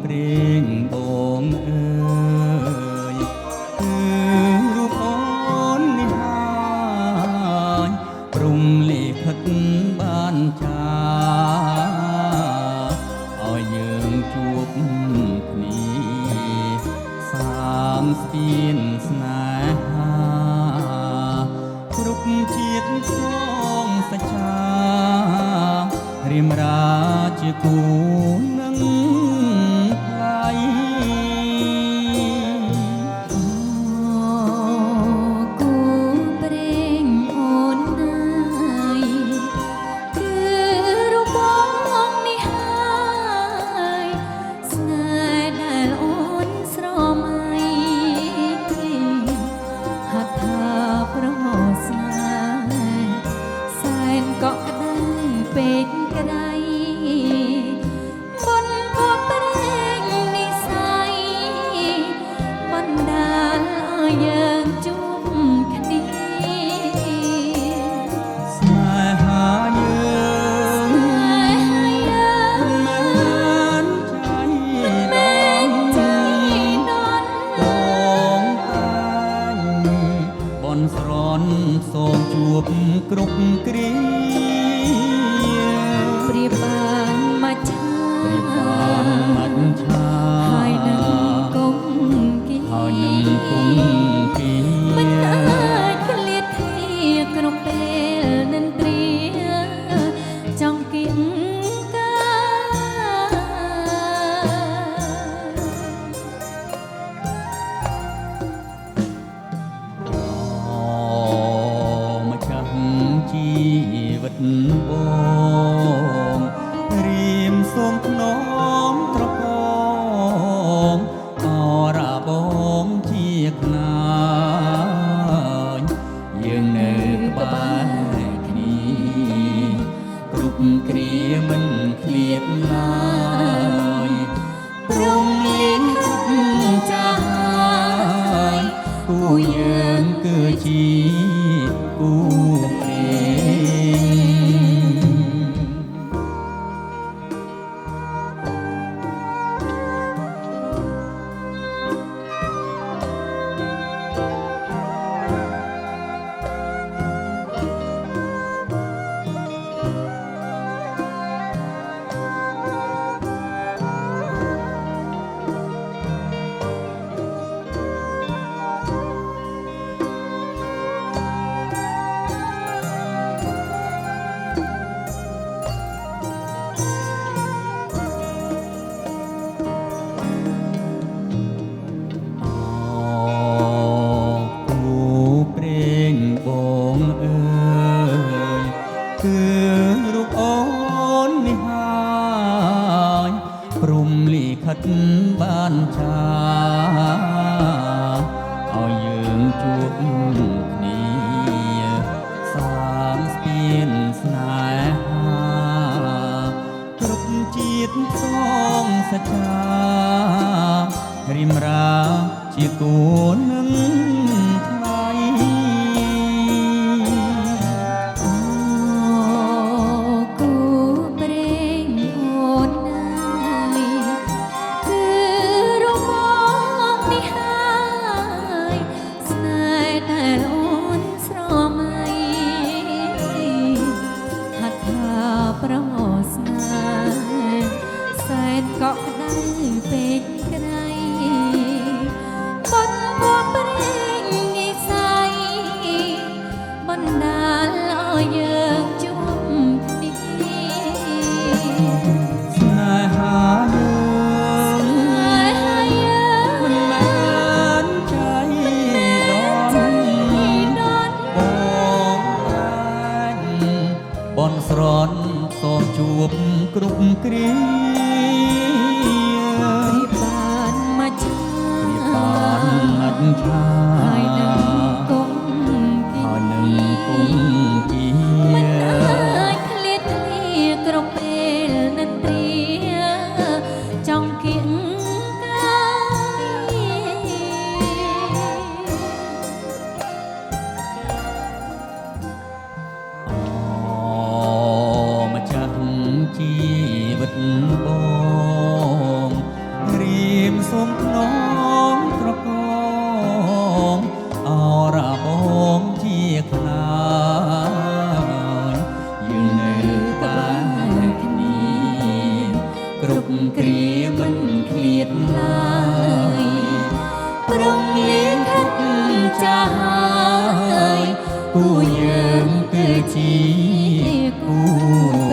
ព្រេងបងអើយគឺរូបអូននេះហើយព្រំលិខិតបានចាឲ្យយើងជួបគ្នាសាងស្ពានស្នេហាគ្រប់ជាតិសងសច្ចារៀមរាជាគូនឹងថ្លៃគូព្រេងអូនណាយគឺរូបបងនេះហើយស្នេហ៍ដែលអូនស្រមៃហត្ថាប្រមោស្នេហ៍សែនកក់ក្ដៅពេកក្រៃបុណ្យភពព្រេងនិស័យបណ្ដាលឲ្យយើងជួបគ្នាស្នេហាយើងមិនใจដន់បងតាញបនស្រន់សូមជួបគ្រប់គ្រាប្រៀបបានមកឆាហើយនឹងគង្គីហើយនឹងគង្គីមិនអាចឃ្លាតគ្នាក្នុងពេលនិន្ទ្រាចង់គៀងកាម្ចាស់ជីវិតបងរៀមសូមភ្នំត្រពងអរបងជាខ្នាញយើងនៅក្បែរគ្នាគ្រប់គ្រាមិនឃ្លាតឡើយព្រមលៀងចាស់គូយើងគឺជាគូព្រេងបងអើយគឺរូបអូននេះហើយព្រំលិខិតបានចាឲ្យយើងជួបគ្នាសាងស្ពានស្នេហាគ្រប់ជាតិសងសច្ចារៀមរាជាគូនឹងថ្លៃគូព្រេងអូនណាយគឺរូបបងនេះហើយស្នេហ៍ដែលអូនស្រមៃហត្ថាប្រមោស្នេហ៍សែនកក់ក្ដៅពេកក្រៃបុណ្យភពព្រេង rong lý khách trai, tu nhớ từ chi cu